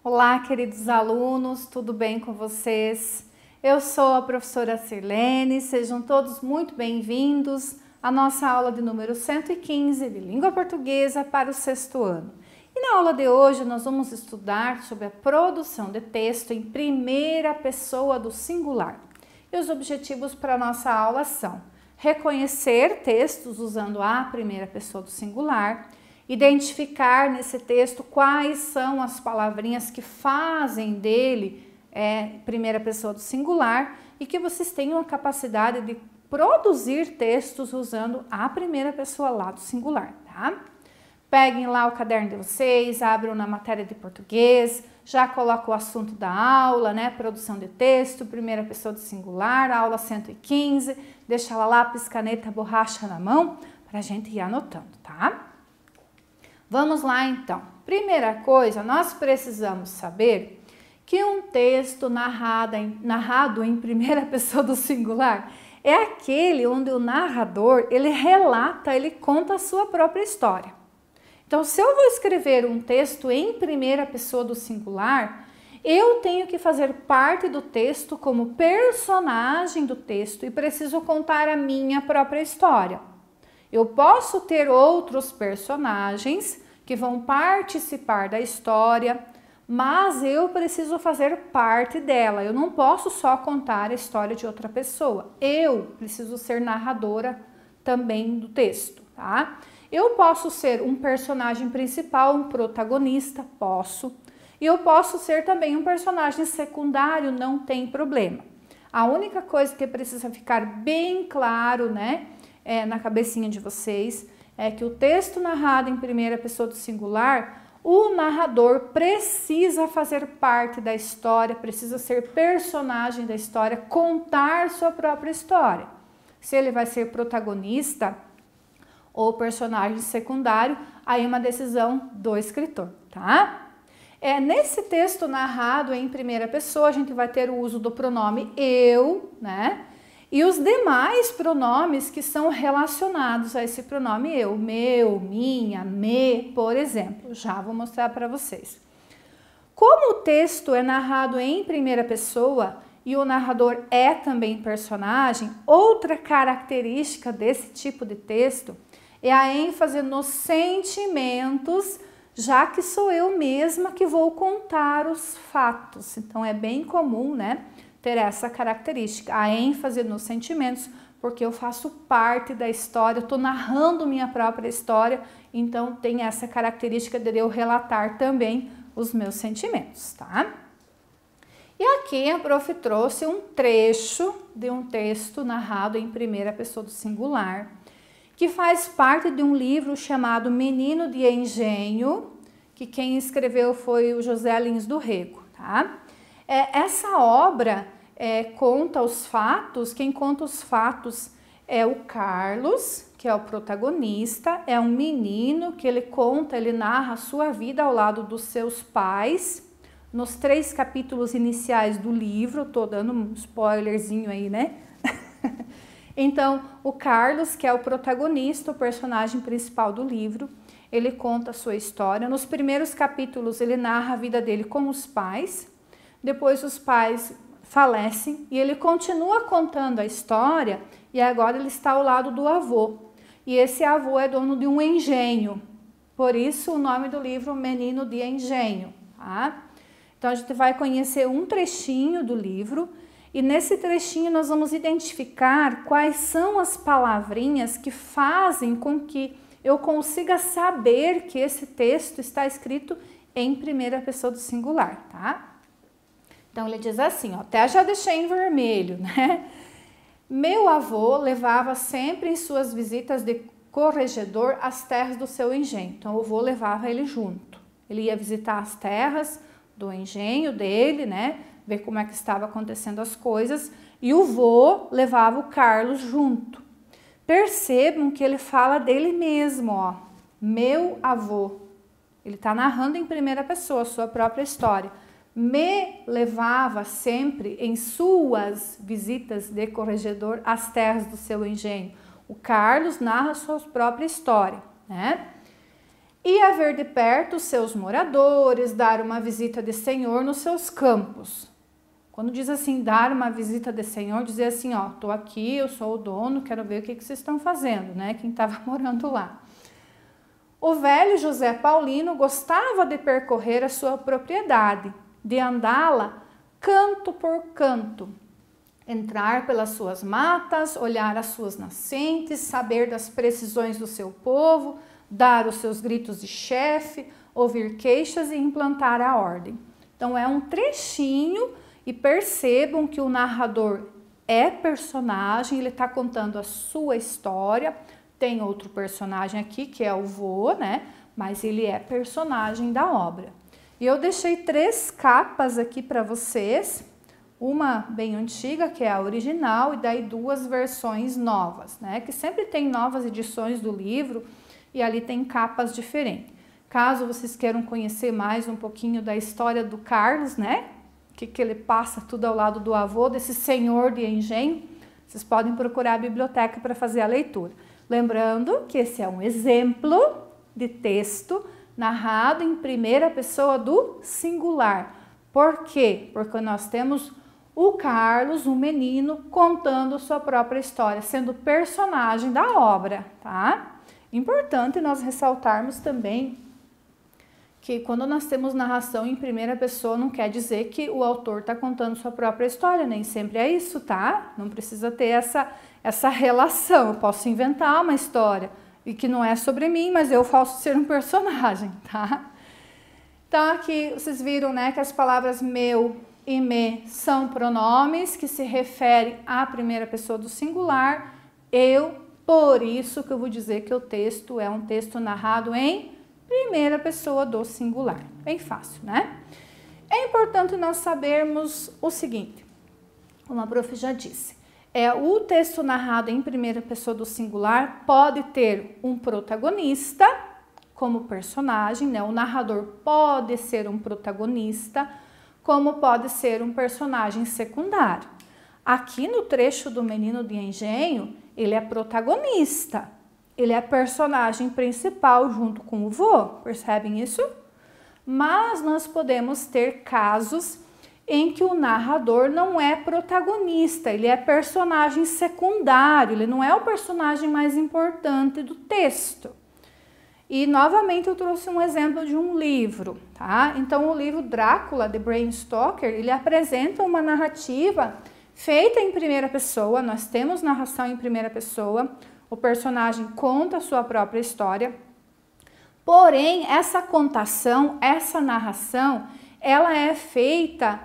Olá, queridos alunos, tudo bem com vocês? Eu sou a professora Sirlene, sejam todos muito bem-vindos à nossa aula de número 115 de Língua Portuguesa para o sexto ano. E na aula de hoje nós vamos estudar sobre a produção de texto em primeira pessoa do singular. E os objetivos para a nossa aula são reconhecer textos usando a primeira pessoa do singular, identificar nesse texto quais são as palavrinhas que fazem dele primeira pessoa do singular e que vocês tenham a capacidade de produzir textos usando a primeira pessoa lá do singular, tá? Peguem lá o caderno de vocês, abram na matéria de português, já coloca o assunto da aula, né? Produção de texto, primeira pessoa do singular, aula 115, deixa ela lápis, caneta, borracha na mão para a gente ir anotando, tá? Vamos lá então. Primeira coisa, nós precisamos saber que um texto narrado em primeira pessoa do singular é aquele onde o narrador, ele relata, ele conta a sua própria história. Então, se eu vou escrever um texto em primeira pessoa do singular, eu tenho que fazer parte do texto como personagem do texto e preciso contar a minha própria história. Eu posso ter outros personagens que vão participar da história, mas eu preciso fazer parte dela. Eu não posso só contar a história de outra pessoa. Eu preciso ser narradora também do texto, tá? Eu posso ser um personagem principal, um protagonista, posso. E eu posso ser também um personagem secundário, não tem problema. A única coisa que precisa ficar bem claro, né, na cabecinha de vocês, é que o texto narrado em primeira pessoa do singular, o narrador precisa fazer parte da história, precisa ser personagem da história, contar sua própria história. Se ele vai ser protagonista ou personagem secundário, aí é uma decisão do escritor, tá? Nesse texto narrado em primeira pessoa, a gente vai ter o uso do pronome eu, né? E os demais pronomes que são relacionados a esse pronome eu, meu, minha, me, por exemplo. Já vou mostrar para vocês. Como o texto é narrado em primeira pessoa e o narrador é também personagem, outra característica desse tipo de texto é a ênfase nos sentimentos, já que sou eu mesma que vou contar os fatos. Então é bem comum, né, ter essa característica, a ênfase nos sentimentos, porque eu faço parte da história, eu estou narrando minha própria história, então tem essa característica de eu relatar também os meus sentimentos, tá? E aqui a prof trouxe um trecho de um texto narrado em primeira pessoa do singular, que faz parte de um livro chamado Menino de Engenho, que quem escreveu foi o José Lins do Rego, tá? Essa obra conta os fatos, quem conta os fatos é o Carlos, que é o protagonista, é um menino que ele narra a sua vida ao lado dos seus pais, nos 3 capítulos iniciais do livro, tô dando um spoilerzinho aí, né? Então, o Carlos, que é o protagonista, o personagem principal do livro, ele conta a sua história. Nos primeiros capítulos, ele narra a vida dele com os pais, depois os pais falecem e ele continua contando a história e agora ele está ao lado do avô. E esse avô é dono de um engenho, por isso o nome do livro Menino de Engenho, tá? Então a gente vai conhecer um trechinho do livro e nesse trechinho nós vamos identificar quais são as palavrinhas que fazem com que eu consiga saber que esse texto está escrito em primeira pessoa do singular, tá? Então, ele diz assim, ó, até já deixei em vermelho, né? Meu avô levava sempre em suas visitas de corregedor as terras do seu engenho. Então, o avô levava ele junto. Ele ia visitar as terras do engenho dele, né? Ver como é que estava acontecendo as coisas. E o vô levava o Carlos junto. Percebam que ele fala dele mesmo, ó. Meu avô. Ele está narrando em primeira pessoa a sua própria história. Me levava sempre em suas visitas de corregedor às terras do seu engenho. O Carlos narra a sua própria história, né? Ia ver de perto os seus moradores, dar uma visita de senhor nos seus campos. Quando diz assim, dar uma visita de senhor, dizer assim, ó, tô aqui, eu sou o dono, quero ver o que vocês estão fazendo, né? Quem estava morando lá. O velho José Paulino gostava de percorrer a sua propriedade, de andá-la canto por canto, entrar pelas suas matas, olhar as suas nascentes, saber das precisões do seu povo, dar os seus gritos de chefe, ouvir queixas e implantar a ordem. Então é um trechinho e percebam que o narrador é personagem, ele está contando a sua história. Tem outro personagem aqui que é o vô, né? Mas ele é personagem da obra. E eu deixei 3 capas aqui para vocês, uma bem antiga, que é a original, e daí 2 versões novas, né? Que sempre tem novas edições do livro e ali tem capas diferentes. Caso vocês queiram conhecer mais um pouquinho da história do Carlos, né? Que ele passa tudo ao lado do avô, desse senhor de engenho, vocês podem procurar a biblioteca para fazer a leitura. Lembrando que esse é um exemplo de texto narrado em primeira pessoa do singular. Por quê? Porque nós temos o Carlos, um menino, contando sua própria história, sendo personagem da obra, tá? Importante nós ressaltarmos também que quando nós temos narração em primeira pessoa, não quer dizer que o autor está contando sua própria história, nem sempre é isso, tá? Não precisa ter essa relação. Eu posso inventar uma história e que não é sobre mim, mas eu posso ser um personagem, tá? Então aqui vocês viram, né, que as palavras meu e me são pronomes que se referem à primeira pessoa do singular. Eu, por isso que eu vou dizer que o texto é um texto narrado em primeira pessoa do singular. Bem fácil, né? É importante nós sabermos o seguinte, como a prof já disse, o texto narrado em primeira pessoa do singular pode ter um protagonista como personagem, né? O narrador pode ser um protagonista, como pode ser um personagem secundário. Aqui no trecho do Menino de Engenho, ele é protagonista. Ele é personagem principal junto com o vô, percebem isso? Mas nós podemos ter casos em que o narrador não é protagonista, ele é personagem secundário, ele não é o personagem mais importante do texto. E novamente eu trouxe um exemplo de um livro, tá? Então o livro Drácula, de Bram Stoker, ele apresenta uma narrativa feita em primeira pessoa, nós temos narração em primeira pessoa, o personagem conta a sua própria história, porém, essa contação, essa narração, ela é feita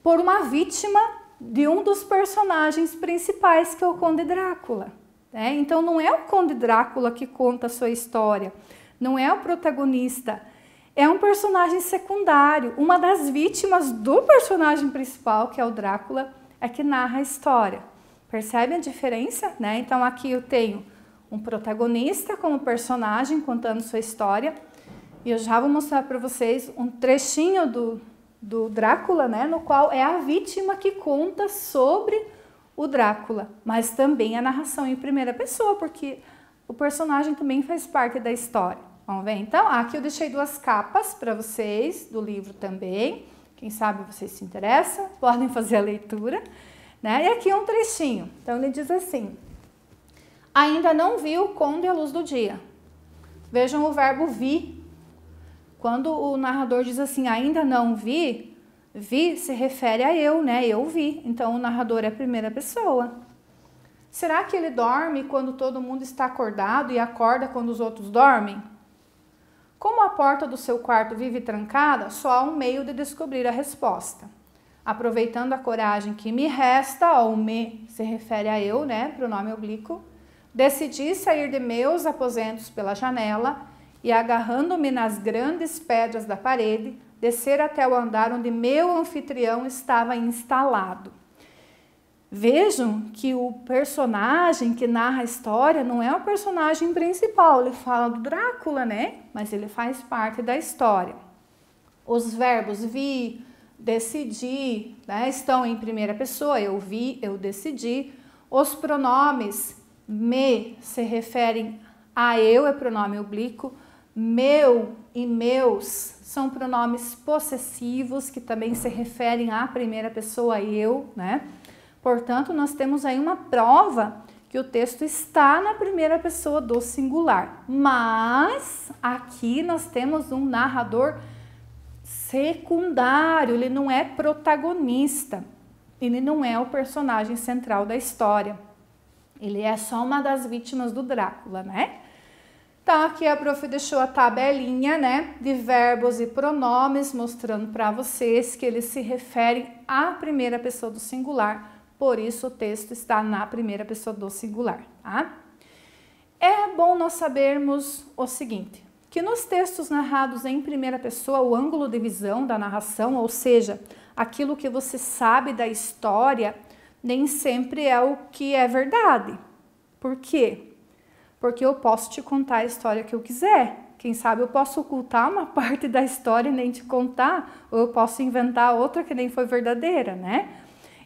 por uma vítima de um dos personagens principais, que é o Conde Drácula. Né? Então, não é o Conde Drácula que conta a sua história, não é o protagonista, é um personagem secundário, uma das vítimas do personagem principal, que é o Drácula, é que narra a história. Percebe a diferença? Né? Então, aqui eu tenho um protagonista como personagem contando sua história. E eu já vou mostrar para vocês um trechinho do Drácula, né? No qual é a vítima que conta sobre o Drácula. Mas também a narração em primeira pessoa, porque o personagem também faz parte da história. Vamos ver? Então, aqui eu deixei 2 capas para vocês, do livro também. Quem sabe vocês se interessam, podem fazer a leitura. Né? E aqui um trechinho, então ele diz assim, ainda não vi o conde à luz do dia. Vejam o verbo vi. Quando o narrador diz assim, ainda não vi, vi se refere a eu, né? Eu vi. Então o narrador é a primeira pessoa. Será que ele dorme quando todo mundo está acordado e acorda quando os outros dormem? Como a porta do seu quarto vive trancada, só há um meio de descobrir a resposta. Aproveitando a coragem que me resta, ou me se refere a eu, né, pronome oblíquo, decidi sair de meus aposentos pela janela e, agarrando-me nas grandes pedras da parede, descer até o andar onde meu anfitrião estava instalado. Vejam que o personagem que narra a história não é o personagem principal, ele fala do Drácula, né, mas ele faz parte da história. Os verbos vi, decidi, né, estão em primeira pessoa, eu vi, eu decidi. Os pronomes me se referem a eu, é pronome oblíquo. meu e meus são pronomes possessivos que também se referem à primeira pessoa eu, né? Portanto, nós temos aí uma prova que o texto está na primeira pessoa do singular. Mas aqui nós temos um narrador secundário, ele não é protagonista, ele não é o personagem central da história. Ele é só uma das vítimas do Drácula, né? Então, aqui a prof deixou a tabelinha, né, de verbos e pronomes, mostrando para vocês que eles se referem à primeira pessoa do singular, por isso o texto está na primeira pessoa do singular, tá? É bom nós sabermos o seguinte, que nos textos narrados em primeira pessoa, o ângulo de visão da narração, ou seja, aquilo que você sabe da história, nem sempre é o que é verdade. Por quê? Porque eu posso te contar a história que eu quiser. Quem sabe eu posso ocultar uma parte da história e nem te contar, ou eu posso inventar outra que nem foi verdadeira, né?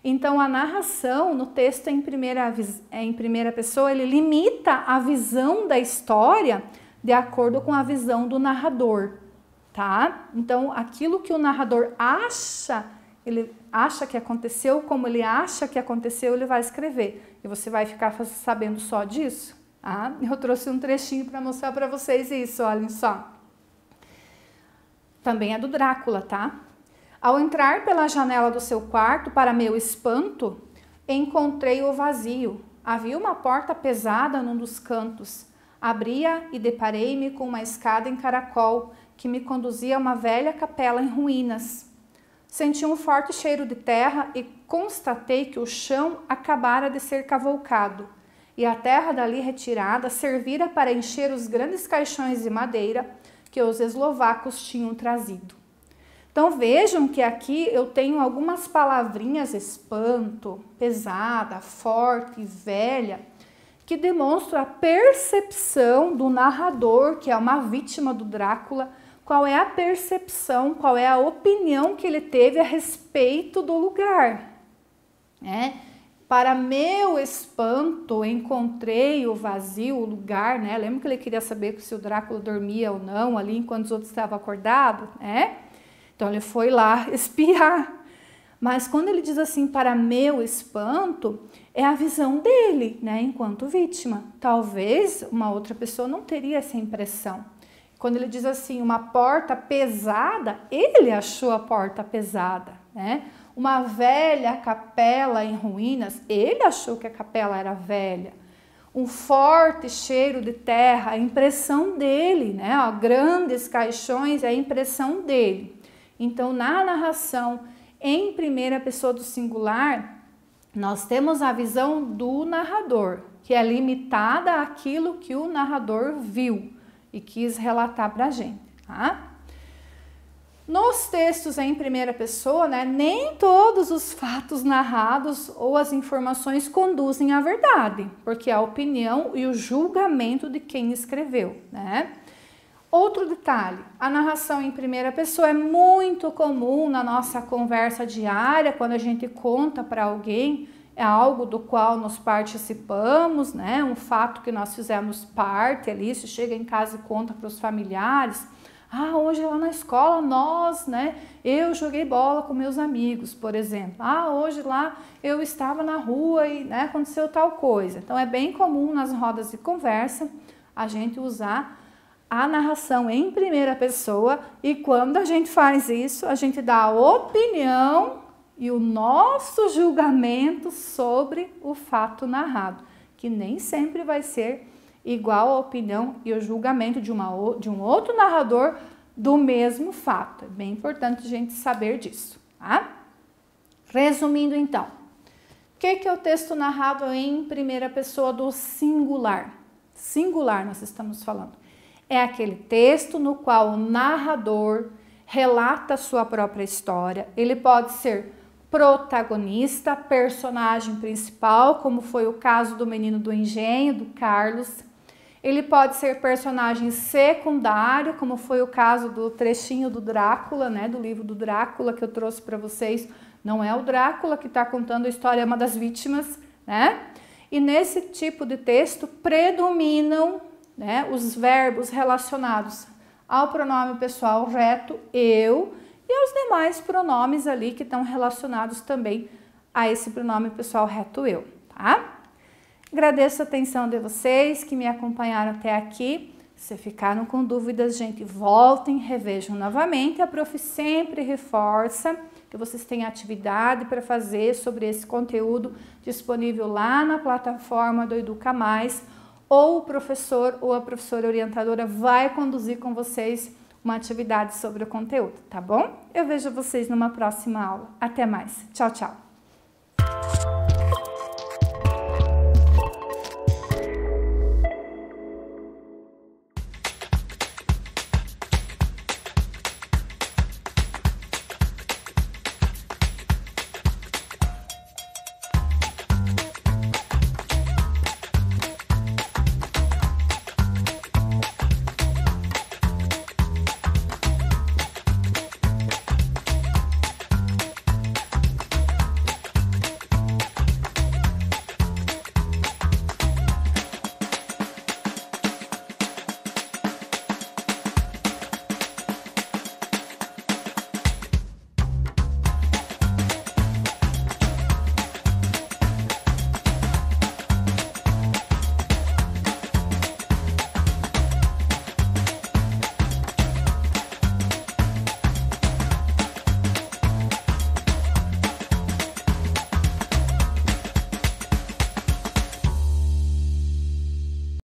Então, a narração no texto em primeira pessoa, ele limita a visão da história de acordo com a visão do narrador, tá? Então, aquilo que o narrador acha, ele acha que aconteceu, como ele acha que aconteceu, ele vai escrever. E você vai ficar sabendo só disso? Ah, eu trouxe um trechinho para mostrar para vocês isso, olhem só. Também é do Drácula, tá? Ao entrar pela janela do seu quarto, para meu espanto, encontrei-o vazio. Havia uma porta pesada num dos cantos. Abri-a e deparei-me com uma escada em caracol que me conduzia a uma velha capela em ruínas. Senti um forte cheiro de terra e constatei que o chão acabara de ser cavoucado e a terra dali retirada servira para encher os grandes caixões de madeira que os eslovacos tinham trazido. Então vejam que aqui eu tenho algumas palavrinhas espanto, pesada, forte, velha, que demonstram a percepção do narrador, que é uma vítima do Drácula, qual é a percepção, qual é a opinião que ele teve a respeito do lugar, né? Para meu espanto, encontrei o vazio, o lugar, né? Lembra que ele queria saber se o Drácula dormia ou não ali enquanto os outros estavam acordados, né? Então ele foi lá espiar. Mas quando ele diz assim, para meu espanto, é a visão dele, né? Enquanto vítima. Talvez uma outra pessoa não teria essa impressão. Quando ele diz assim, uma porta pesada, ele achou a porta pesada, né? Uma velha capela em ruínas, ele achou que a capela era velha. Um forte cheiro de terra, a impressão dele, né? Ó, grandes caixões, é a impressão dele. Então, na narração em primeira pessoa do singular, nós temos a visão do narrador, que é limitada àquilo que o narrador viu e quis relatar para a gente, tá? Nos textos em primeira pessoa, né, nem todos os fatos narrados ou as informações conduzem à verdade, porque é a opinião e o julgamento de quem escreveu, né? Outro detalhe, a narração em primeira pessoa é muito comum na nossa conversa diária, quando a gente conta para alguém é algo do qual nós participamos, né? Um fato que nós fizemos parte ali, se chega em casa e conta para os familiares. Ah, hoje lá na escola nós, né? Eu joguei bola com meus amigos, por exemplo. Ah, hoje lá eu estava na rua e, né, aconteceu tal coisa. Então é bem comum nas rodas de conversa a gente usar a narração em primeira pessoa e quando a gente faz isso, a gente dá a opinião e o nosso julgamento sobre o fato narrado, que nem sempre vai ser igual a opinião e o julgamento de um outro narrador do mesmo fato. É bem importante a gente saber disso, tá? Resumindo então, o que é o texto narrado em primeira pessoa do singular? Singular nós estamos falando. É aquele texto no qual o narrador relata a sua própria história. Ele pode ser protagonista, personagem principal, como foi o caso do Menino do Engenho, do Carlos. Ele pode ser personagem secundário, como foi o caso do trechinho do Drácula, né, do livro do Drácula que eu trouxe para vocês. Não é o Drácula que está contando a história, é uma das vítimas, né? E nesse tipo de texto predominam, né, os verbos relacionados ao pronome pessoal reto, eu, e aos demais pronomes ali que estão relacionados também a esse pronome pessoal reto, eu, tá? Agradeço a atenção de vocês que me acompanharam até aqui. Se ficaram com dúvidas, gente, voltem, revejam novamente. A prof sempre reforça que vocês têm atividade para fazer sobre esse conteúdo disponível lá na plataforma do Educa Mais, ou o professor ou a professora orientadora vai conduzir com vocês uma atividade sobre o conteúdo, tá bom? Eu vejo vocês numa próxima aula. Até mais. Tchau, tchau.